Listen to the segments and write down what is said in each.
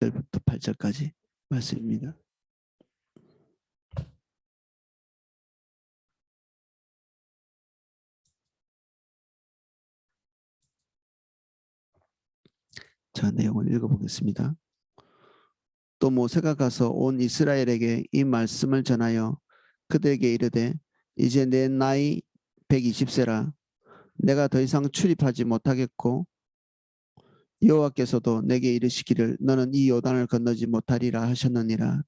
6절부터 8절까지 말씀입니다. 자, 내용을 읽어보겠습니다. 또 모세가 가서 온 이스라엘에게 이 말씀을 전하여 그들에게 이르되 이제 내 나이 120세라 내가 더 이상 출입하지 못하겠고 여호와께서도 내게 이르시기를 너는 이 요단을 건너지 못하리라 하셨느니라.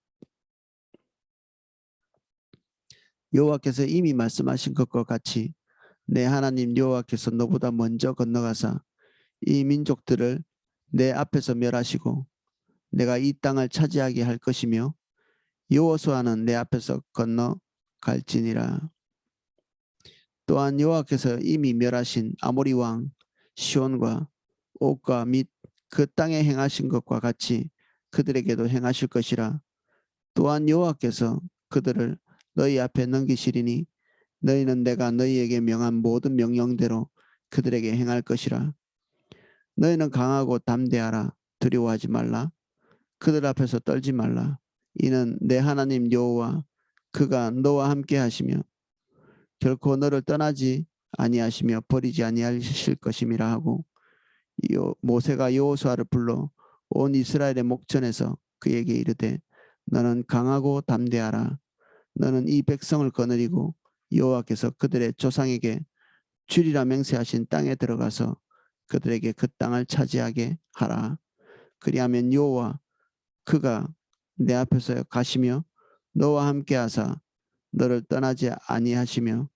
여호와께서 이미 말씀하신 것과 같이 내 하나님 여호와께서 너보다 먼저 건너가사 이 민족들을 내 앞에서 멸하시고 내가 이 땅을 차지하게 할 것이며 여호수아는 내 앞에서 건너갈지니라. 또한 여호와께서 이미 멸하신 아모리 왕 시온과 옥과 및 그 땅에 행하신 것과 같이 그들에게도 행하실 것이라. 또한 여호와께서 그들을 너희 앞에 넘기시리니 너희는 내가 너희에게 명한 모든 명령대로 그들에게 행할 것이라. 너희는 강하고 담대하라. 두려워하지 말라. 그들 앞에서 떨지 말라. 이는 내 하나님 여호와 그가 너와 함께 하시며 결코 너를 떠나지 아니하시며 버리지 아니하실 것임이라 하고 모세가 여호수아를 불러 온 이스라엘의 목전에서 그에게 이르되 너는 강하고 담대하라. 너는 이 백성을 거느리고 여호와께서 그들의 조상에게 주리라 맹세하신 땅에 들어가서 그들에게 그 땅을 차지하게 하라. 그리하면 여호와 그가 내 앞에서 가시며 너와 함께 하사 너를 떠나지 아니하시며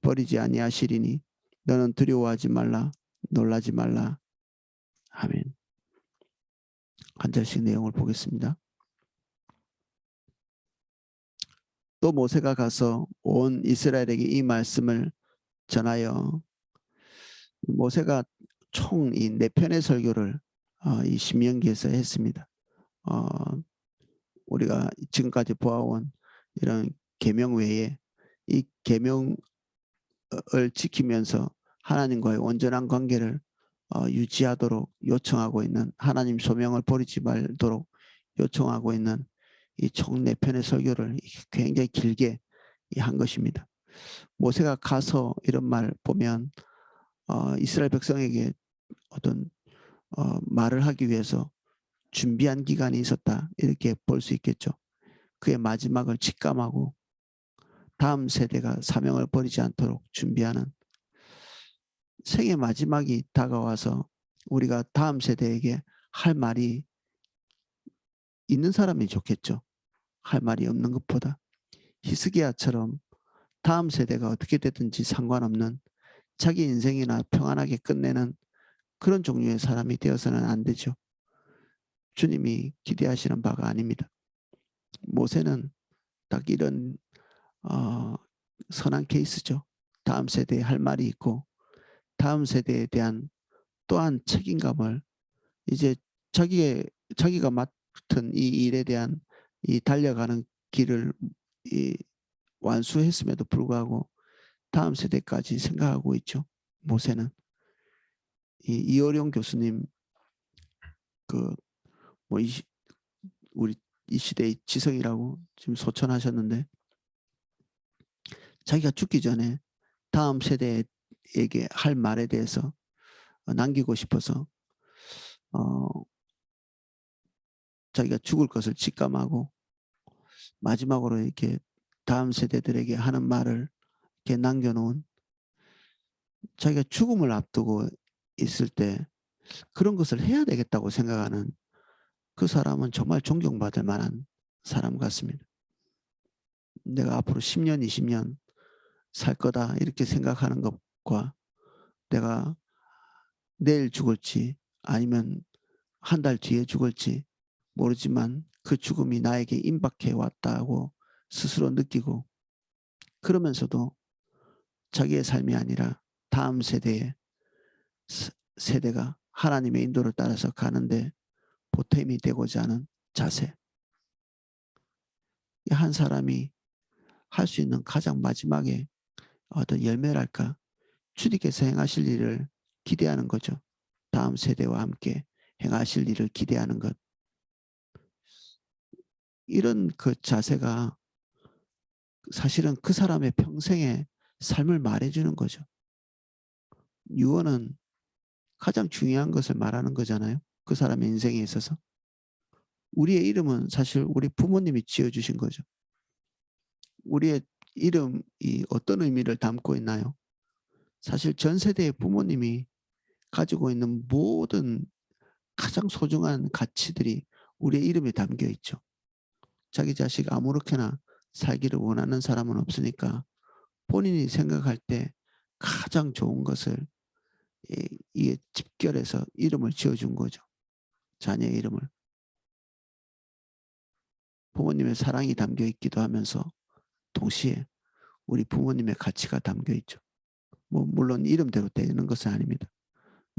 버리지 아니하시리니 너는 두려워하지 말라. 놀라지 말라. 아멘. 한 절씩 내용을 보겠습니다. 또 모세가 가서 온 이스라엘에게 이 말씀을 전하여 모세가 총 이 4편의 설교를 이 신명기에서 했습니다. 우리가 지금까지 보아온 이런 계명 외에 이 계명을 지키면서 하나님과의 온전한 관계를 유지하도록 요청하고 있는 하나님 소명을 버리지 말도록 요청하고 있는 이 총 4편의 설교를 굉장히 길게 한 것입니다. 모세가 가서 이런 말 보면 이스라엘 백성에게 어떤 말을 하기 위해서 준비한 기간이 있었다 이렇게 볼 수 있겠죠. 그의 마지막을 직감하고 다음 세대가 사명을 버리지 않도록 준비하는 생의 마지막이 다가와서 우리가 다음 세대에게 할 말이 있는 사람이 좋겠죠. 할 말이 없는 것보다 히스기야처럼 다음 세대가 어떻게 되든지 상관없는 자기 인생이나 평안하게 끝내는 그런 종류의 사람이 되어서는 안 되죠. 주님이 기대하시는 바가 아닙니다. 모세는 딱 이런 선한 케이스죠. 다음 세대에 할 말이 있고 다음 세대에 대한 또한 책임감을 이제 자기가 맡은 이 일에 대한 이 달려가는 길을 완수했음에도 불구하고 다음 세대까지 생각하고 있죠. 모세는 이어룡 교수님 우리 이 시대의 지성이라고 지금 소천하셨는데 자기가 죽기 전에 다음 세대에게 할 말에 대해서 남기고 싶어서 자기가 죽을 것을 직감하고 마지막으로 이렇게 다음 세대들에게 하는 말을 이렇게 남겨놓은 자기가 죽음을 앞두고 있을 때 그런 것을 해야 되겠다고 생각하는 그 사람은 정말 존경받을 만한 사람 같습니다. 내가 앞으로 10년, 20년 살 거다 이렇게 생각하는 것과 내가 내일 죽을지 아니면 한 달 뒤에 죽을지 모르지만 그 죽음이 나에게 임박해 왔다고 스스로 느끼고 그러면서도 자기의 삶이 아니라 다음 세대가 하나님의 인도를 따라서 가는데 보탬이 되고자 하는 자세. 한 사람이 할 수 있는 가장 마지막에 어떤 열매랄까 주님께서 행하실 일을 기대하는 거죠. 다음 세대와 함께 행하실 일을 기대하는 것. 이런 그 자세가 사실은 그 사람의 평생의 삶을 말해주는 거죠. 유언은 가장 중요한 것을 말하는 거잖아요. 그 사람의 인생에 있어서. 우리의 이름은 사실 우리 부모님이 지어주신 거죠. 우리의 이름이 어떤 의미를 담고 있나요? 사실 전 세대의 부모님이 가지고 있는 모든 가장 소중한 가치들이 우리의 이름에 담겨 있죠. 자기 자식 아무렇게나 살기를 원하는 사람은 없으니까 본인이 생각할 때 가장 좋은 것을 이게 집결해서 이름을 지어준 거죠. 자녀의 이름을. 부모님의 사랑이 담겨 있기도 하면서 동시에 우리 부모님의 가치가 담겨 있죠. 뭐 물론 이름대로 되는 것은 아닙니다.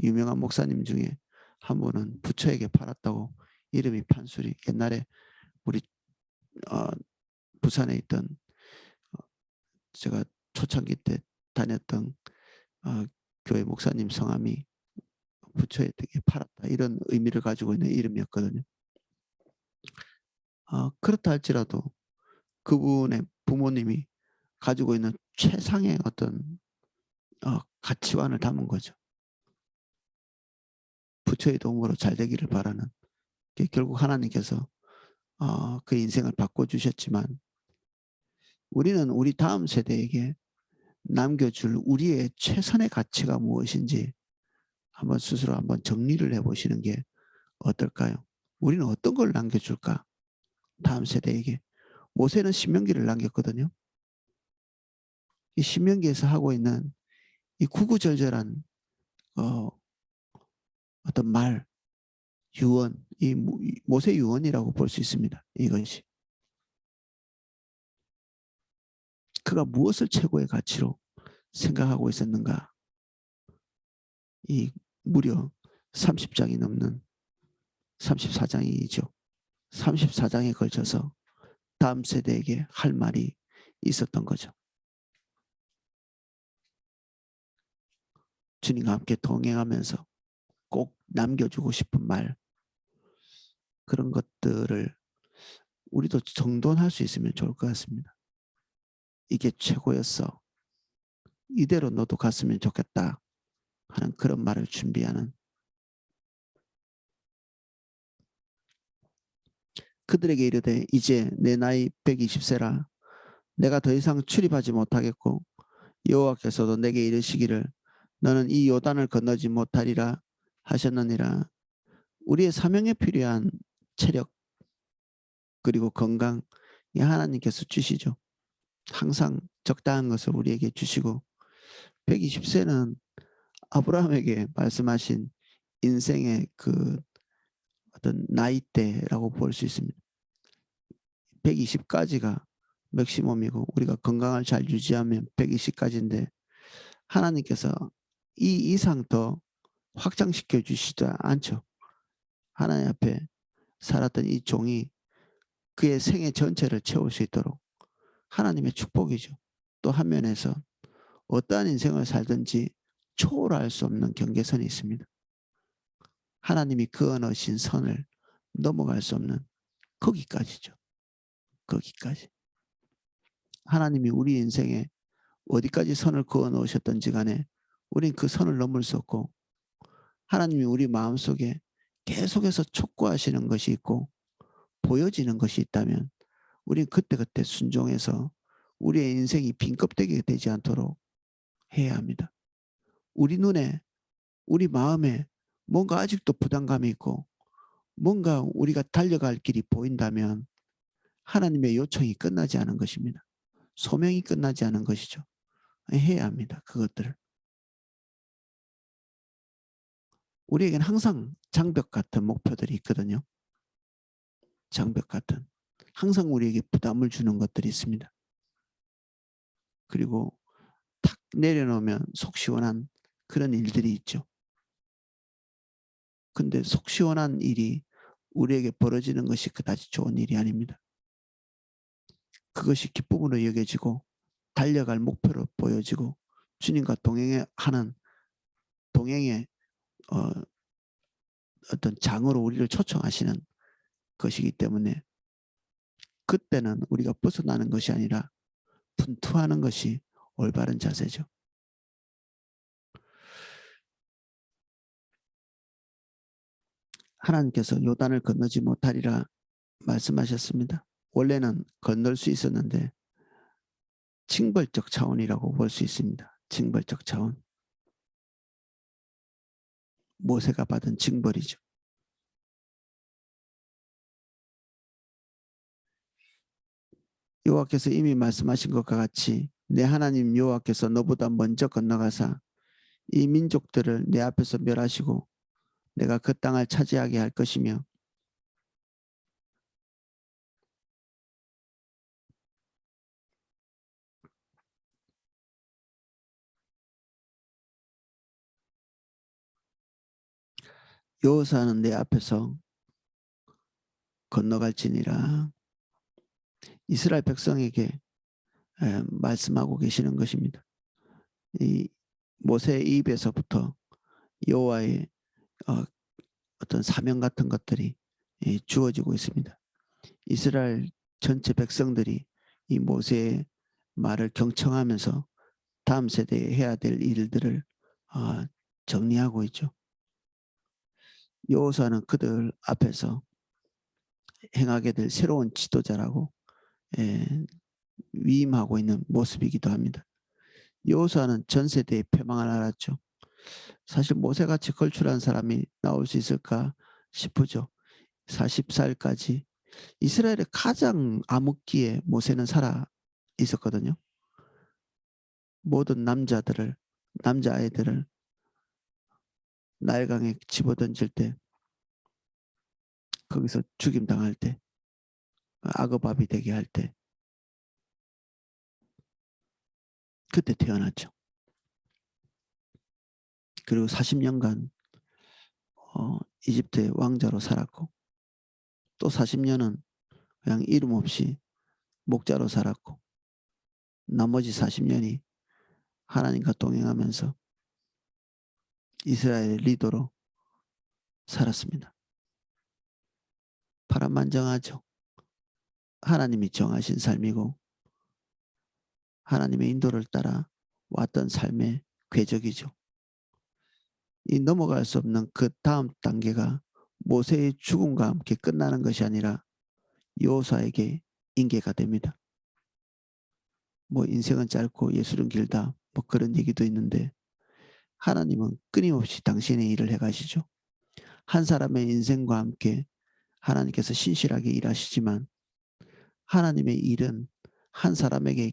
유명한 목사님 중에 한 분은 부처에게 팔았다고 이름이 판술이 옛날에 우리 부산에 있던 제가 초창기 때 다녔던 교회 목사님 성함이 부처에게 팔았다 이런 의미를 가지고 있는 이름이었거든요. 그렇다 할지라도 그분의 부모님이 가지고 있는 최상의 어떤 가치관을 담은 거죠. 부처의 도움으로 잘 되기를 바라는. 결국 하나님께서 그 인생을 바꿔주셨지만 우리는 우리 다음 세대에게 남겨줄 우리의 최선의 가치가 무엇인지 한번 스스로 한번 정리를 해보시는 게 어떨까요? 우리는 어떤 걸 남겨줄까? 다음 세대에게. 모세는 신명기를 남겼거든요. 이 신명기에서 하고 있는 이 구구절절한 어떤 말, 유언, 이 모세 유언이라고 볼 수 있습니다. 이것이. 그가 무엇을 최고의 가치로 생각하고 있었는가? 이 무려 30장이 넘는 34장이죠. 34장에 걸쳐서 다음 세대에게 할 말이 있었던 거죠. 주님과 함께 동행하면서 꼭 남겨주고 싶은 말, 그런 것들을 우리도 정돈할 수 있으면 좋을 것 같습니다. 이게 최고였어. 이대로 너도 갔으면 좋겠다 하는 그런 말을 준비하는. 그들에게 이르되 이제 내 나이 120세라 내가 더 이상 출입하지 못하겠고 여호와께서도 내게 이르시기를 너는 이 요단을 건너지 못하리라 하셨느니라. 우리의 사명에 필요한 체력 그리고 건강 하나님께서 주시죠. 항상 적당한 것을 우리에게 주시고 120세는 아브라함에게 말씀하신 인생의 그 어떤 나이대라고 볼 수 있습니다. 120까지가 맥시멈이고 우리가 건강을 잘 유지하면 120까지인데 하나님께서 이 이상 더 확장시켜 주시지 않죠. 하나님 앞에 살았던 이 종이 그의 생애 전체를 채울 수 있도록 하나님의 축복이죠. 또 한 면에서 어떠한 인생을 살든지 초월할 수 없는 경계선이 있습니다. 하나님이 그어놓으신 선을 넘어갈 수 없는 거기까지죠. 거기까지. 하나님이 우리 인생에 어디까지 선을 그어 놓으셨던지 간에 우린 그 선을 넘을 수 없고 하나님이 우리 마음속에 계속해서 촉구하시는 것이 있고 보여지는 것이 있다면 우린 그때그때 순종해서 우리의 인생이 빈껍데기가 되지 않도록 해야 합니다. 우리 눈에 우리 마음에 뭔가 아직도 부담감이 있고 뭔가 우리가 달려갈 길이 보인다면 하나님의 요청이 끝나지 않은 것입니다. 소명이 끝나지 않은 것이죠. 해야 합니다. 그것들을. 우리에게는 항상 장벽 같은 목표들이 있거든요. 장벽 같은. 항상 우리에게 부담을 주는 것들이 있습니다. 그리고 탁 내려놓으면 속 시원한 그런 일들이 있죠. 근데 속 시원한 일이 우리에게 벌어지는 것이 그다지 좋은 일이 아닙니다. 그것이 기쁨으로 여겨지고 달려갈 목표로 보여지고 주님과 동행하는 동행의 어떤 장으로 우리를 초청하시는 것이기 때문에 그때는 우리가 벗어나는 것이 아니라 분투하는 것이 올바른 자세죠. 하나님께서 요단을 건너지 못하리라 말씀하셨습니다. 원래는 건널 수 있었는데 징벌적 차원이라고 볼 수 있습니다. 징벌적 차원. 모세가 받은 징벌이죠. 여호와께서 이미 말씀하신 것과 같이 내 하나님 여호와께서 너보다 먼저 건너가사 이 민족들을 내 앞에서 멸하시고 내가 그 땅을 차지하게 할 것이며 여호사는 내 앞에서 건너갈지니라. 이스라엘 백성에게 말씀하고 계시는 것입니다. 이 모세의 입에서부터 여호와의 어떤 사명 같은 것들이 주어지고 있습니다. 이스라엘 전체 백성들이 이 모세의 말을 경청하면서 다음 세대에 해야 될 일들을 정리하고 있죠. 여호수아는 그들 앞에서 행하게 될 새로운 지도자라고 위임하고 있는 모습이기도 합니다. 여호수아는 전 세대의 패망을 알았죠. 사실 모세같이 걸출한 사람이 나올 수 있을까 싶으죠. 40살까지 이스라엘의 가장 암흑기에 모세는 살아 있었거든요. 모든 남자아이들을 나일강에 집어던질 때, 거기서 죽임당할 때, 악어밥이 되게 할 때, 그때 태어났죠. 그리고 40년간 이집트의 왕자로 살았고, 또 40년은 그냥 이름 없이 목자로 살았고, 나머지 40년이 하나님과 동행하면서 이스라엘의 리더로 살았습니다. 파란만장하죠. 하나님이 정하신 삶이고 하나님의 인도를 따라 왔던 삶의 궤적이죠. 이 넘어갈 수 없는 그 다음 단계가 모세의 죽음과 함께 끝나는 것이 아니라 여호수아에게 인계가 됩니다. 뭐 인생은 짧고 예술은 길다, 뭐 그런 얘기도 있는데 하나님은 끊임없이 당신의 일을 해가시죠. 한 사람의 인생과 함께 하나님께서 신실하게 일하시지만 하나님의 일은 한 사람에게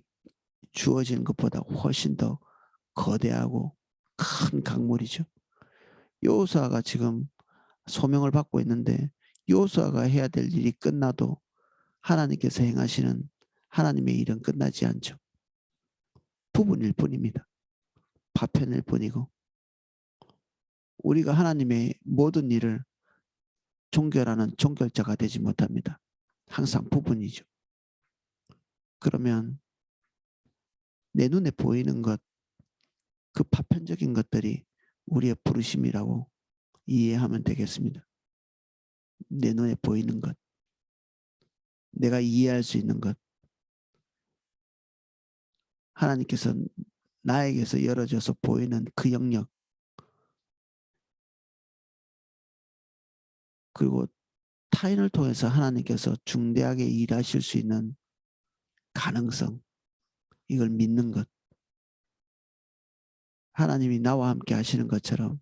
주어지는 것보다 훨씬 더 거대하고 큰 강물이죠. 여호수아가 지금 소명을 받고 있는데 여호수아가 해야 될 일이 끝나도 하나님께서 행하시는 하나님의 일은 끝나지 않죠. 부분일 뿐입니다. 파편일 뿐이고 우리가 하나님의 모든 일을 종결하는 종결자가 되지 못합니다. 항상 부분이죠. 그러면 내 눈에 보이는 것, 그 파편적인 것들이 우리의 부르심이라고 이해하면 되겠습니다. 내 눈에 보이는 것, 내가 이해할 수 있는 것, 하나님께서 나에게서 열어져서 보이는 그 영역, 그리고 타인을 통해서 하나님께서 중대하게 일하실 수 있는 가능성, 이걸 믿는 것. 하나님이 나와 함께 하시는 것처럼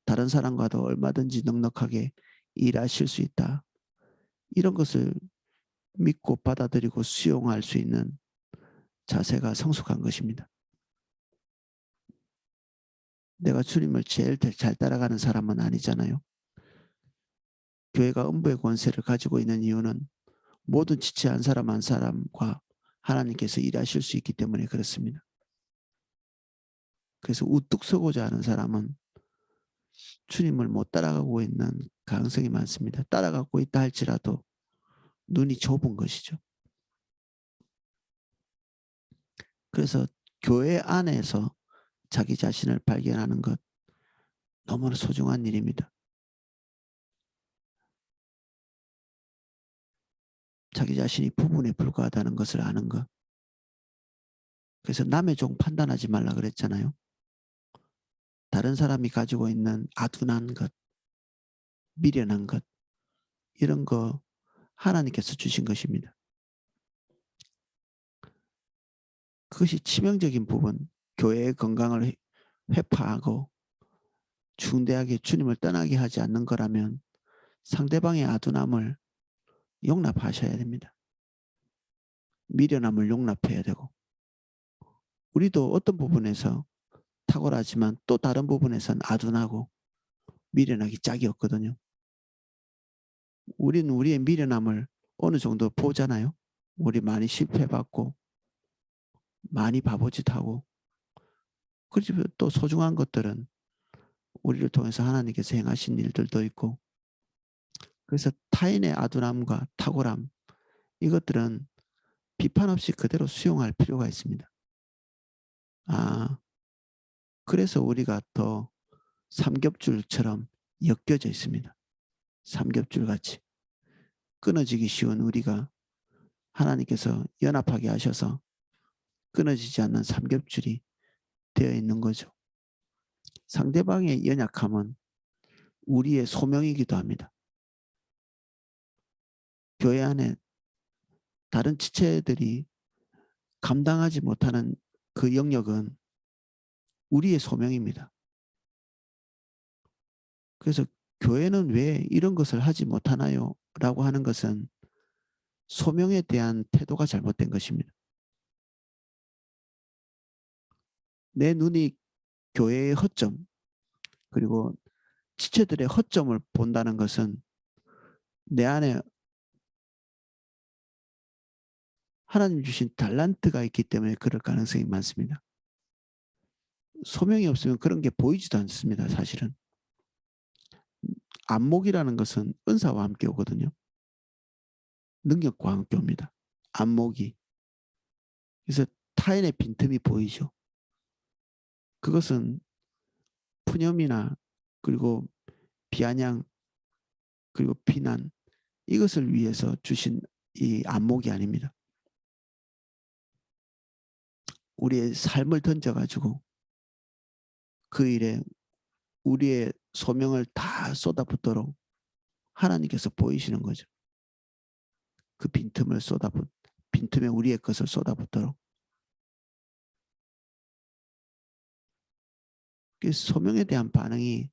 다른 사람과도 얼마든지 넉넉하게 일하실 수 있다. 이런 것을 믿고 받아들이고 수용할 수 있는 자세가 성숙한 것입니다. 내가 주님을 제일 잘 따라가는 사람은 아니잖아요. 교회가 음부의 권세를 가지고 있는 이유는 모든 지체한 사람 한 사람과 하나님께서 일하실 수 있기 때문에 그렇습니다. 그래서 우뚝 서고자 하는 사람은 주님을 못 따라가고 있는 가능성이 많습니다. 따라가고 있다 할지라도 눈이 좁은 것이죠. 그래서 교회 안에서 자기 자신을 발견하는 것 너무나 소중한 일입니다. 자기 자신이 부분에 불과하다는 것을 아는 것. 그래서 남의 종 판단하지 말라 그랬잖아요. 다른 사람이 가지고 있는 아둔한 것, 미련한 것, 이런 거 하나님께서 주신 것입니다. 그것이 치명적인 부분, 교회의 건강을 회파하고 중대하게 주님을 떠나게 하지 않는 거라면 상대방의 아둔함을 용납하셔야 됩니다. 미련함을 용납해야 되고, 우리도 어떤 부분에서 탁월하지만 또 다른 부분에서는 아둔하고 미련하기 짝이 없거든요. 우리는 우리의 미련함을 어느 정도 보잖아요. 우리 많이 실패받고 많이 바보짓하고, 그렇지만 또 소중한 것들은 우리를 통해서 하나님께서 행하신 일들도 있고, 그래서 타인의 아둔함과 탁월함, 이것들은 비판 없이 그대로 수용할 필요가 있습니다. 그래서 우리가 더 삼겹줄처럼 엮여져 있습니다. 삼겹줄 같이 끊어지기 쉬운 우리가 하나님께서 연합하게 하셔서 끊어지지 않는 삼겹줄이 되어 있는 거죠. 상대방의 연약함은 우리의 소명이기도 합니다. 교회 안에 다른 지체들이 감당하지 못하는 그 영역은 우리의 소명입니다. 그래서 교회는 왜 이런 것을 하지 못하나요? 라고 하는 것은 소명에 대한 태도가 잘못된 것입니다. 내 눈이 교회의 허점, 그리고 지체들의 허점을 본다는 것은 내 안에 하나님 주신 달란트가 있기 때문에 그럴 가능성이 많습니다. 소명이 없으면 그런 게 보이지도 않습니다. 사실은. 안목이라는 것은 은사와 함께 오거든요. 능력과 함께 옵니다. 안목이. 그래서 타인의 빈틈이 보이죠. 그것은 푸념이나 그리고 비아냥 그리고 비난, 이것을 위해서 주신 이 안목이 아닙니다. 우리의 삶을 던져가지고 그 일에 우리의 소명을 다 쏟아붓도록 하나님께서 보이시는 거죠. 그 빈틈에 우리의 것을 쏟아붓도록. 그 소명에 대한 반응이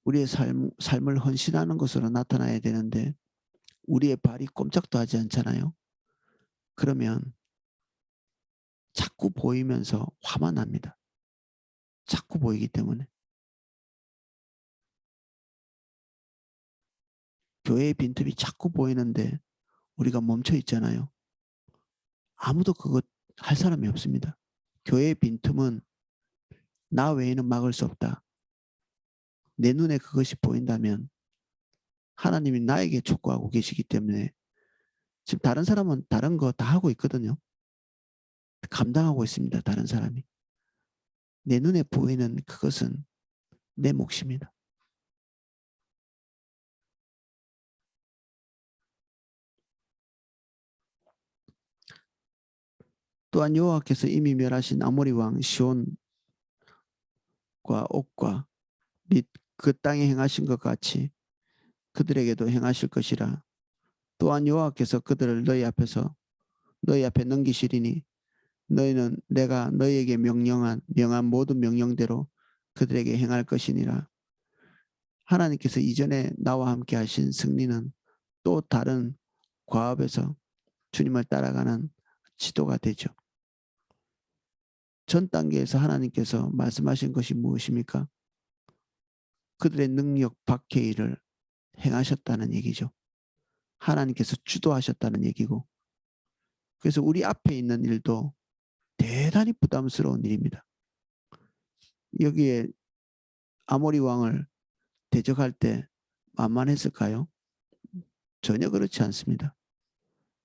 우리의 삶을 헌신하는 것으로 나타나야 되는데 우리의 발이 꼼짝도 하지 않잖아요. 그러면 자꾸 보이면서 화만 납니다. 자꾸 보이기 때문에. 교회의 빈틈이 자꾸 보이는데 우리가 멈춰 있잖아요. 아무도 그거 할 사람이 없습니다. 교회의 빈틈은 나 외에는 막을 수 없다. 내 눈에 그것이 보인다면 하나님이 나에게 촉구하고 계시기 때문에 지금 다른 사람은 다른 거 다 하고 있거든요. 감당하고 있습니다. 다른 사람이. 내 눈에 보이는 그것은 내 몫입니다. 또한 여호와께서 이미 멸하신 아모리 왕 시온과 옥과 및 그 땅에 행하신 것 같이 그들에게도 행하실 것이라. 또한 여호와께서 그들을 너희 앞에 넘기시리니 너희는 내가 너희에게 명한 모든 명령대로 그들에게 행할 것이니라. 하나님께서 이전에 나와 함께 하신 승리는 또 다른 과업에서 주님을 따라가는 지도가 되죠. 전 단계에서 하나님께서 말씀하신 것이 무엇입니까? 그들의 능력 밖의 일을 행하셨다는 얘기죠. 하나님께서 주도하셨다는 얘기고, 그래서 우리 앞에 있는 일도 대단히 부담스러운 일입니다. 여기에 아모리 왕을 대적할 때 만만했을까요? 전혀 그렇지 않습니다.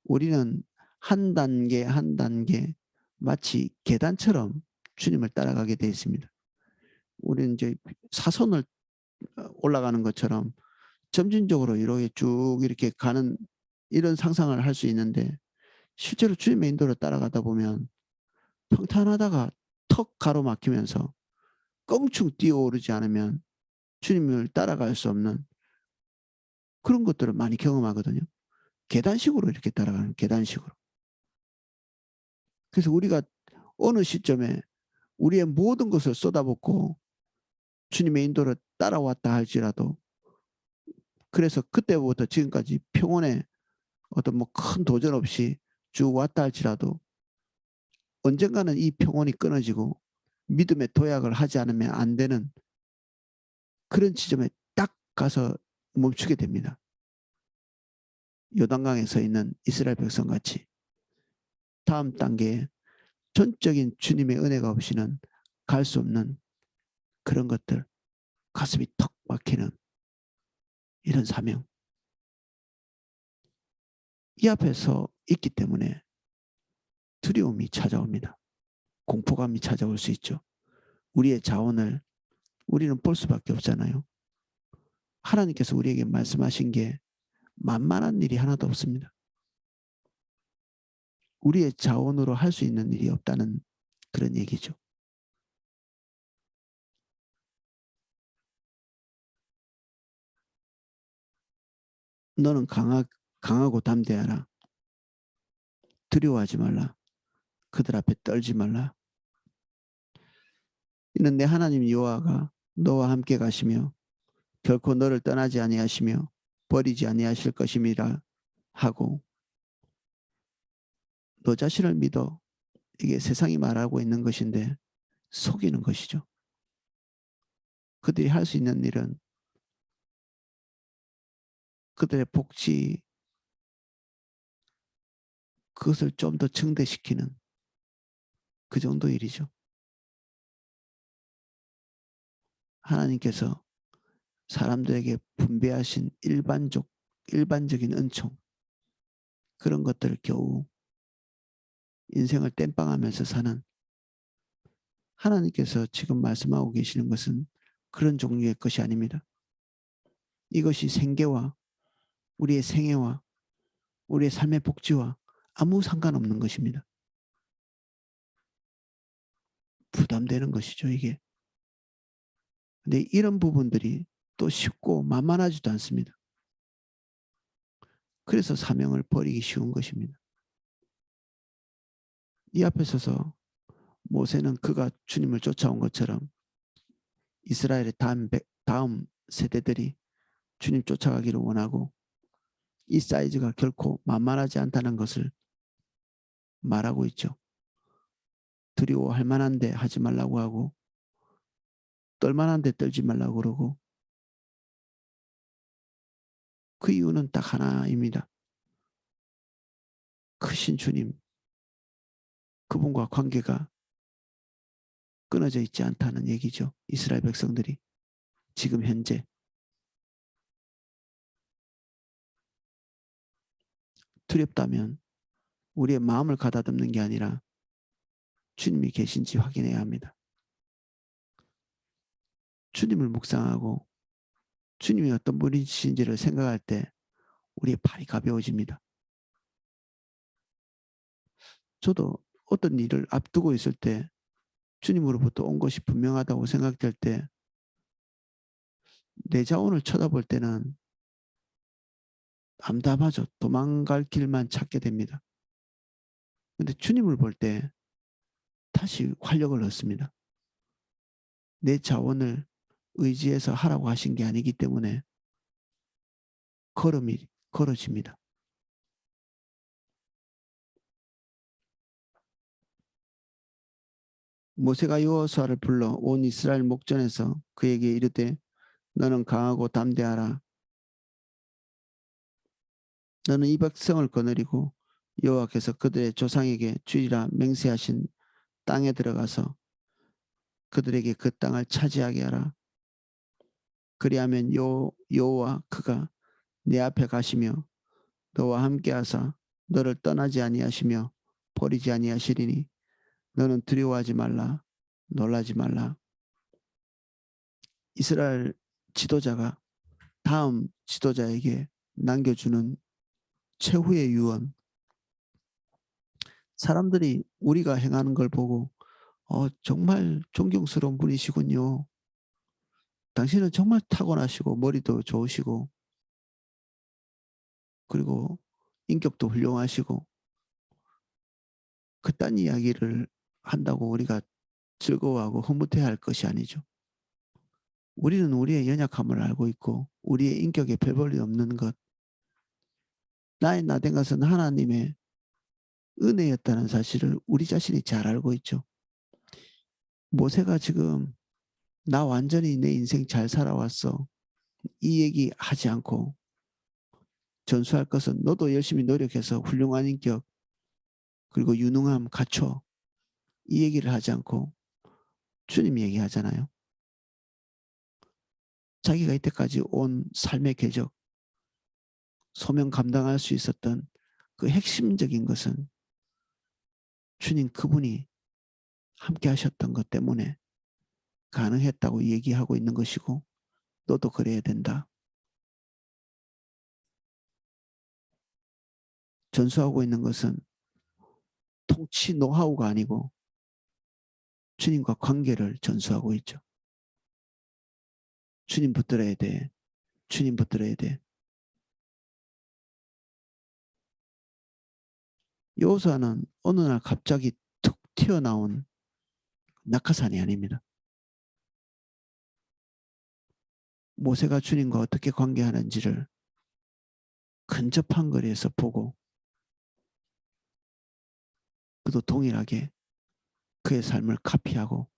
우리는 한 단계 한 단계 마치 계단처럼 주님을 따라가게 되어 있습니다. 우리는 이제 사선을 올라가는 것처럼 점진적으로 이렇게 쭉 이렇게 가는 이런 상상을 할 수 있는데 실제로 주님의 인도를 따라가다 보면 평탄하다가 턱 가로막히면서 껑충 뛰어오르지 않으면 주님을 따라갈 수 없는 그런 것들을 많이 경험하거든요. 계단식으로 이렇게 따라가는 계단식으로. 그래서 우리가 어느 시점에 우리의 모든 것을 쏟아붓고 주님의 인도를 따라왔다 할지라도 그래서 그때부터 지금까지 평온에 어떤 뭐 큰 도전 없이 쭉 왔다 할지라도 언젠가는 이 평온이 끊어지고 믿음의 도약을 하지 않으면 안 되는 그런 지점에 딱 가서 멈추게 됩니다. 요단강에 서 있는 이스라엘 백성같이 다음 단계에 전적인 주님의 은혜가 없이는 갈 수 없는 그런 것들, 가슴이 턱 막히는 이런 사명. 이 앞에서 있기 때문에 두려움이 찾아옵니다. 공포감이 찾아올 수 있죠. 우리의 자원을 우리는 볼 수밖에 없잖아요. 하나님께서 우리에게 말씀하신 게 만만한 일이 하나도 없습니다. 우리의 자원으로 할 수 있는 일이 없다는 그런 얘기죠. 너는 강하고 담대하라. 두려워하지 말라. 그들 앞에 떨지 말라. 이는 내 하나님 여호와가 너와 함께 가시며 결코 너를 떠나지 아니하시며 버리지 아니하실 것임이라 하고 너 자신을 믿어. 이게 세상이 말하고 있는 것인데 속이는 것이죠. 그들이 할 수 있는 일은 그들의 복지 그것을 좀 더 증대시키는 그 정도 일이죠. 하나님께서 사람들에게 분배하신 일반적인 은총 그런 것들을 겨우 인생을 땜빵하면서 사는 하나님께서 지금 말씀하고 계시는 것은 그런 종류의 것이 아닙니다. 이것이 생계와 우리의 생애와 우리의 삶의 복지와 아무 상관없는 것입니다. 부담되는 것이죠, 이게. 근데 이런 부분들이 또 쉽고 만만하지도 않습니다. 그래서 사명을 버리기 쉬운 것입니다. 이 앞에 서서 모세는 그가 주님을 쫓아온 것처럼 이스라엘의 다음 세대들이 주님 쫓아가기를 원하고 이 사이즈가 결코 만만하지 않다는 것을 말하고 있죠. 두려워할 만한데 하지 말라고 하고 떨만한데 떨지 말라고 그러고 그 이유는 딱 하나입니다. 크신 주님, 그분과 관계가 끊어져 있지 않다는 얘기죠. 이스라엘 백성들이 지금 현재 두렵다면 우리의 마음을 가다듬는 게 아니라 주님이 계신지 확인해야 합니다. 주님을 묵상하고 주님이 어떤 분이신지를 생각할 때 우리의 팔이 가벼워집니다. 저도 어떤 일을 앞두고 있을 때 주님으로부터 온 것이 분명하다고 생각될 때 내 자원을 쳐다볼 때는 암담하죠. 도망갈 길만 찾게 됩니다. 그런데 주님을 볼 때 다시 활력을 얻습니다. 내 자원을 의지해서 하라고 하신 게 아니기 때문에 걸음이 걸어집니다. 모세가 여호수아를 불러 온 이스라엘 목전에서 그에게 이르되 너는 강하고 담대하라. 너는 이 백성을 거느리고 여호와께서 그들의 조상에게 주리라 맹세하신 땅에 들어가서 그들에게 그 땅을 차지하게 하라. 그리하면 여호와 그가 내 앞에 가시며 너와 함께하사 너를 떠나지 아니하시며 버리지 아니하시리니 너는 두려워하지 말라 놀라지 말라. 이스라엘 지도자가 다음 지도자에게 남겨주는 최후의 유언. 사람들이 우리가 행하는 걸 보고 정말 존경스러운 분이시군요. 당신은 정말 타고나시고 머리도 좋으시고 그리고 인격도 훌륭하시고 그딴 이야기를 한다고 우리가 즐거워하고 흐뭇해할 것이 아니죠. 우리는 우리의 연약함을 알고 있고 우리의 인격에 별 볼일 없는 것, 나의 나된 것은 하나님의 은혜였다는 사실을 우리 자신이 잘 알고 있죠. 모세가 지금 나 완전히 내 인생 잘 살아왔어, 이 얘기 하지 않고 전수할 것은 너도 열심히 노력해서 훌륭한 인격 그리고 유능함 갖춰, 이 얘기를 하지 않고 주님 얘기하잖아요. 자기가 이때까지 온 삶의 궤적, 소명 감당할 수 있었던 그 핵심적인 것은 주님 그분이 함께 하셨던 것 때문에 가능했다고 얘기하고 있는 것이고 너도 그래야 된다. 전수하고 있는 것은 통치 노하우가 아니고 주님과 관계를 전수하고 있죠. 주님 붙들어야 돼. 주님 붙들어야 돼. 여호수아는 어느 날 갑자기 툭 튀어나온 낙하산이 아닙니다. 모세가 주님과 어떻게 관계하는지를 근접한 거리에서 보고 그도 동일하게 그의 삶을 카피하고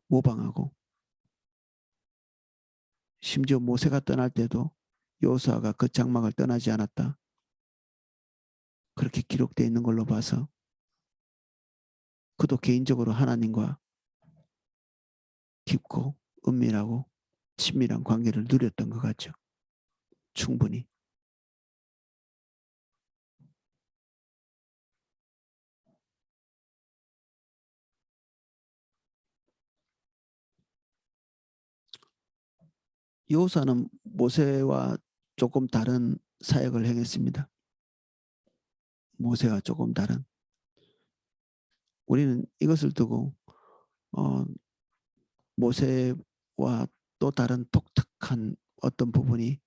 모방하고, 심지어 모세가 떠날 때도 여호수아가 그 장막을 떠나지 않았다, 그렇게 기록되어 있는 걸로 봐서 그도 개인적으로 하나님과 깊고 은밀하고 친밀한 관계를 누렸던 것 같죠. 충분히. 여호수아는 모세와 조금 다른 사역을 행했습니다. 모세와 조금 다른. 우리는 이것을 두고 모세와 또 다른 독특한 어떤 부분이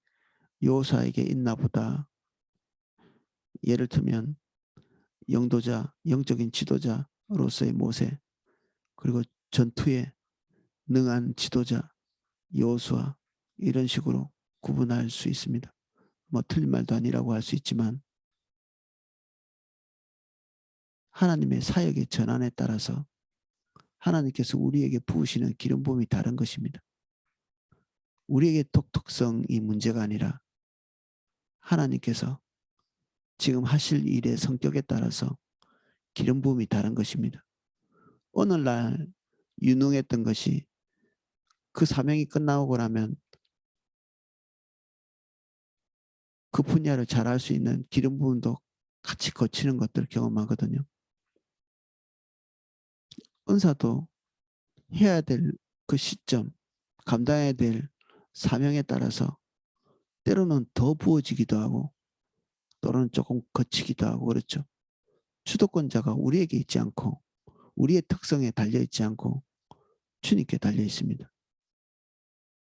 여호수아에게 있나 보다. 예를 들면 영도자, 영적인 지도자로서의 모세, 그리고 전투에 능한 지도자 여호수아, 이런 식으로 구분할 수 있습니다. 뭐 틀린 말도 아니라고 할 수 있지만 하나님의 사역의 전환에 따라서 하나님께서 우리에게 부으시는 기름 부음이 다른 것입니다. 우리에게 독특성이 문제가 아니라 하나님께서 지금 하실 일의 성격에 따라서 기름 부음이 다른 것입니다. 어느 날 유능했던 것이 그 사명이 끝나고 나면 그 분야를 잘할 수 있는 기름 부음도 같이 거치는 것들을 경험하거든요. 은사도 해야 될 그 시점, 감당해야 될 사명에 따라서 때로는 더 부어지기도 하고 또는 조금 거치기도 하고 그렇죠. 주도권자가 우리에게 있지 않고 우리의 특성에 달려있지 않고 주님께 달려 있습니다.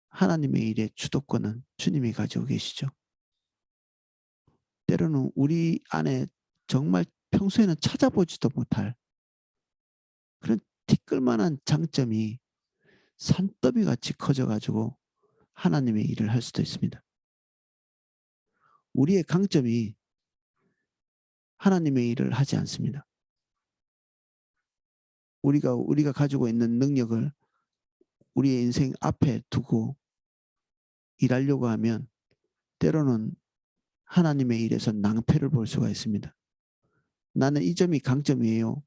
하나님의 일의 주도권은 주님이 가지고 계시죠. 때로는 우리 안에 정말 평소에는 찾아보지도 못할 그런 티끌만한 장점이 산더미 같이 커져가지고 하나님의 일을 할 수도 있습니다. 우리의 강점이 하나님의 일을 하지 않습니다. 우리가 가지고 있는 능력을 우리의 인생 앞에 두고 일하려고 하면 때로는 하나님의 일에서 낭패를 볼 수가 있습니다. 나는 이 점이 강점이에요.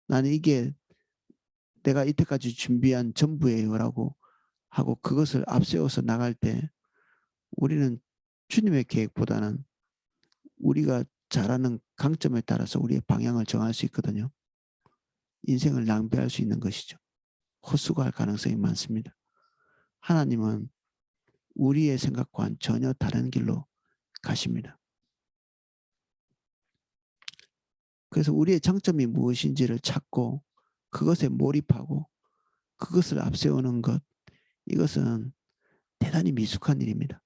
나는 이게 내가 이때까지 준비한 전부예요 라고 하고 그것을 앞세워서 나갈 때 우리는 주님의 계획보다는 우리가 잘하는 강점에 따라서 우리의 방향을 정할 수 있거든요. 인생을 낭비할 수 있는 것이죠. 헛수고할 가능성이 많습니다. 하나님은 우리의 생각과는 전혀 다른 길로 가십니다. 그래서 우리의 장점이 무엇인지를 찾고 그것에 몰입하고 그것을 앞세우는 것, 이것은 대단히 미숙한 일입니다.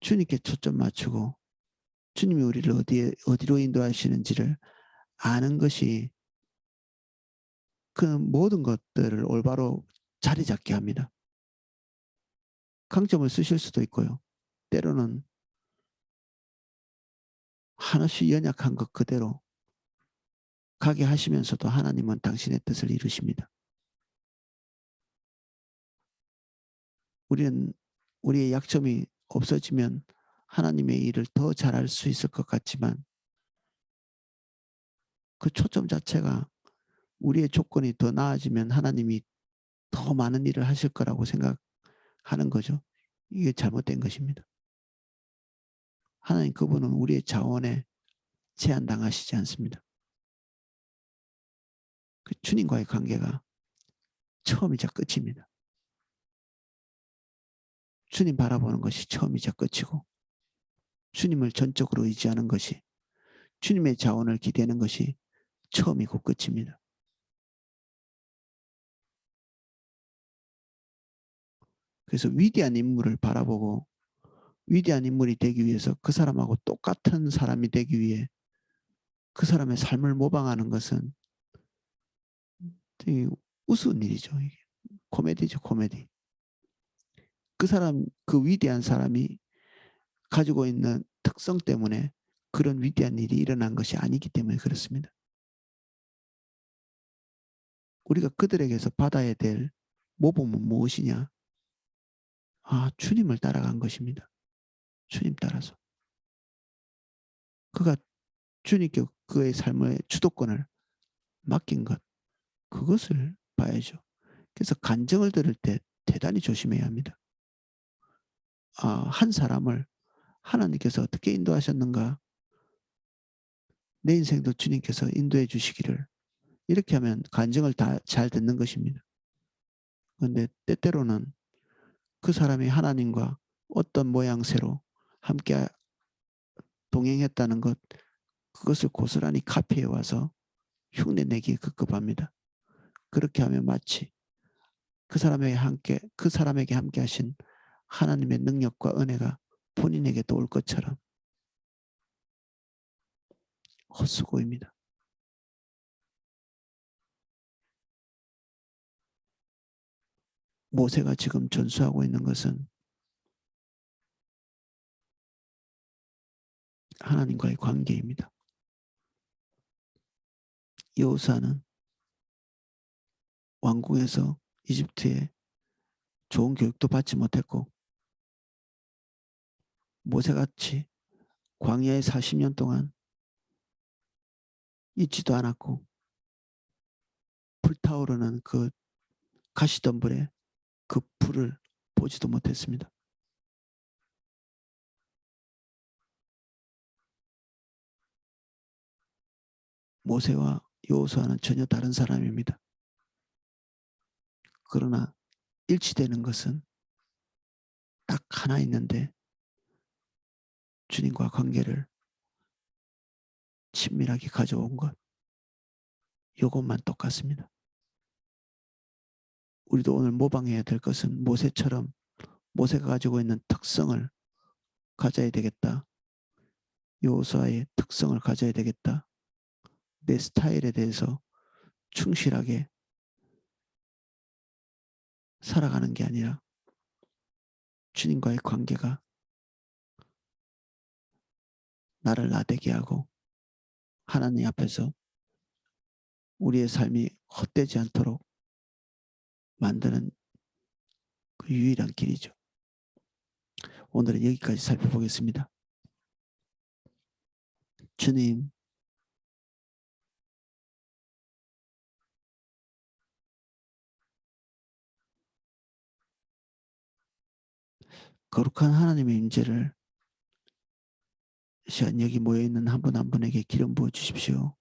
주님께 초점 맞추고 주님이 우리를 어디로 인도하시는지를 아는 것이 그 모든 것들을 올바로 자리 잡게 합니다. 강점을 쓰실 수도 있고요. 때로는 하나씩 연약한 것 그대로 가게 하시면서도 하나님은 당신의 뜻을 이루십니다. 우리는 우리의 약점이 없어지면 하나님의 일을 더 잘할 수 있을 것 같지만 그 초점 자체가 우리의 조건이 더 나아지면 하나님이 더 많은 일을 하실 거라고 생각하는 거죠. 이게 잘못된 것입니다. 하나님 그분은 우리의 자원에 제한당하시지 않습니다. 그 주님과의 관계가 처음이자 끝입니다. 주님 바라보는 것이 처음이자 끝이고 주님을 전적으로 의지하는 것이 주님의 자원을 기대는 것이 처음이고 끝입니다. 그래서 위대한 인물을 바라보고 위대한 인물이 되기 위해서 그 사람하고 똑같은 사람이 되기 위해 그 사람의 삶을 모방하는 것은 되게 우스운 일이죠. 이게. 코미디죠, 코미디. 그 위대한 사람이 가지고 있는 특성 때문에 그런 위대한 일이 일어난 것이 아니기 때문에 그렇습니다. 우리가 그들에게서 받아야 될 모범은 무엇이냐? 주님을 따라간 것입니다. 주님 따라서. 그가 주님께 그의 삶의 주도권을 맡긴 것, 그것을 봐야죠. 그래서 간증을 들을 때 대단히 조심해야 합니다. 한 사람을 하나님께서 어떻게 인도하셨는가? 내 인생도 주님께서 인도해 주시기를. 이렇게 하면 간증을 다 잘 듣는 것입니다. 그런데 때때로는 그 사람이 하나님과 어떤 모양새로 함께 동행했다는 것, 그것을 고스란히 카피해 와서 흉내내기에 급급합니다. 그렇게 하면 마치 그 사람에게 함께 하신 하나님의 능력과 은혜가 본인에게도 올 것처럼 헛수고입니다. 모세가 지금 전수하고 있는 것은 하나님과의 관계입니다. 여호수아는 왕궁에서 이집트에 좋은 교육도 받지 못했고 모세같이 광야에 40년 동안 있지도 않았고 불타오르는 그 가시덤불에 그 불을 보지도 못했습니다. 모세와 여호수아는 전혀 다른 사람입니다. 그러나 일치되는 것은 딱 하나 있는데 주님과 관계를 친밀하게 가져온 것. 이것만 똑같습니다. 우리도 오늘 모방해야 될 것은 모세처럼 모세가 가지고 있는 특성을 가져야 되겠다. 여호수아의 특성을 가져야 되겠다. 내 스타일에 대해서 충실하게 살아가는 게 아니라 주님과의 관계가 나를 나대게 하고 하나님 앞에서 우리의 삶이 헛되지 않도록 만드는 그 유일한 길이죠. 오늘은 여기까지 살펴보겠습니다. 주님, 거룩한 하나님의 임재를 시간 여기 모여있는 한 분 한 분에게 기름 부어 주십시오.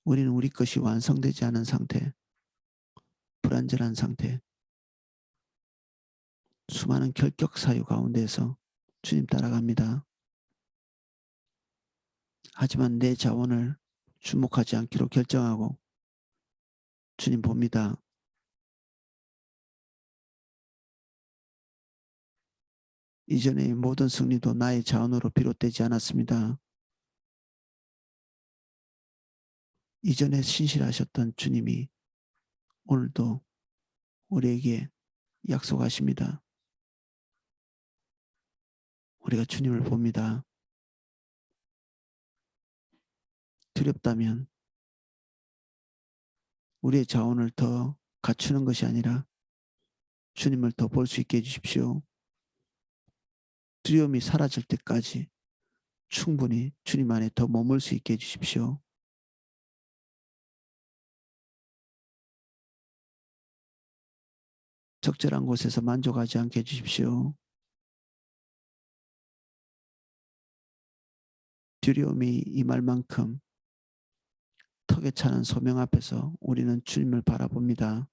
우리는 우리 것이 완성되지 않은 상태, 불안전한 상태, 수많은 결격 사유 가운데서 주님 따라갑니다. 하지만 내 자원을 주목하지 않기로 결정하고 주님 봅니다. 이전의 모든 승리도 나의 자원으로 비롯되지 않았습니다. 이전에 신실하셨던 주님이 오늘도 우리에게 약속하십니다. 우리가 주님을 봅니다. 두렵다면 우리의 자원을 더 갖추는 것이 아니라 주님을 더 볼 수 있게 해주십시오. 두려움이 사라질 때까지 충분히 주님 안에 더 머물 수 있게 해주십시오. 적절한 곳에서 만족하지 않게 해주십시오. 두려움이 임할 만큼 턱에 차는 소명 앞에서 우리는 주님을 바라봅니다.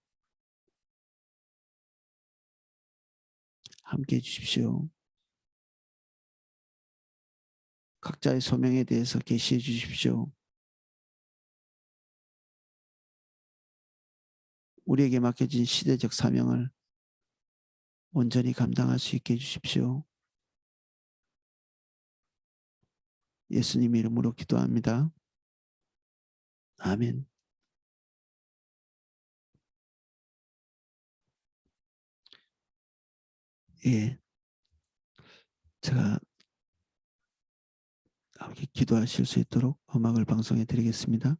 함께 해주십시오. 각자의 소명에 대해서 계시해 주십시오. 우리에게 맡겨진 시대적 사명을 온전히 감당할 수 있게 해주십시오. 예수님 이름으로 기도합니다. 아멘. 예, 제가 함께 기도하실 수 있도록 음악을 방송해 드리겠습니다.